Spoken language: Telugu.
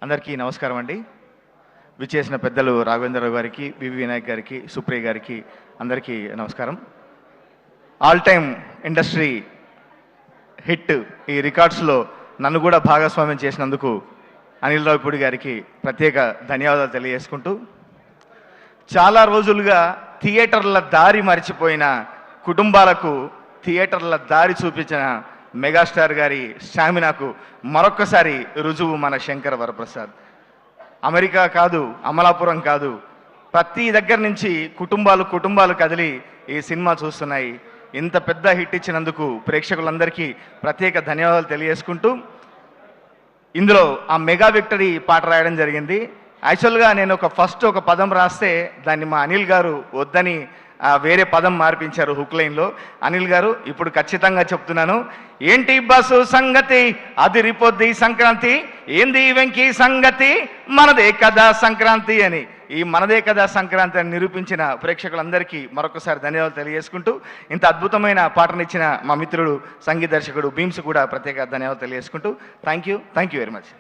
అందరికీ నమస్కారం అండి. విచ్చేసిన పెద్దలు రాఘవేంద్రరావు గారికి, వివి వినాయక్ గారికి, సుప్రియ గారికి అందరికీ నమస్కారం. ఆల్ టైమ్ ఇండస్ట్రీ హిట్ ఈ రికార్డ్స్లో నన్ను కూడా భాగస్వామ్యం చేసినందుకు అనిల్ రావిపూడి గారికి ప్రత్యేక ధన్యవాదాలు తెలియజేసుకుంటూ, చాలా రోజులుగా థియేటర్ల దారి మరిచిపోయిన కుటుంబాలకు థియేటర్ల దారి చూపించిన మెగాస్టార్ గారి స్టామినాకు మరొక్కసారి రుజువు మన శంకర వరప్రసాద్. అమెరికా కాదు, అమలాపురం కాదు, ప్రతి దగ్గర నుంచి కుటుంబాలు కదిలి ఈ సినిమా చూస్తున్నాయి. ఇంత పెద్ద హిట్ ఇచ్చినందుకు ప్రేక్షకులందరికీ ప్రత్యేక ధన్యవాదాలు తెలియజేసుకుంటూ, ఇందులో ఆ మెగా విక్టరీ పాట రాయడం జరిగింది. యాక్చువల్గా నేను ఒక పదం రాస్తే దాన్ని మా అనిల్ గారు వద్దని వేరే పదం మార్పించారు హుక్ లైన్లో. అనిల్ గారు ఇప్పుడు ఖచ్చితంగా చెప్తున్నాను, ఏంటి బస్సు సంగతి అదిరిపోద్ది సంక్రాంతి, ఏంది వెంకీ సంగతి మనదే కదా సంక్రాంతి అని. ఈ మనదే కదా సంక్రాంతి అని నిరూపించిన ప్రేక్షకులందరికీ మరొకసారి ధన్యవాదాలు తెలియజేసుకుంటూ, ఇంత అద్భుతమైన పాటనిచ్చిన మా మిత్రుడు సంగీత దర్శకుడు భీమ్స్ కూడా ప్రత్యేక ధన్యవాదాలు తెలియజేసుకుంటూ, థ్యాంక్ యూ వెరీ మచ్.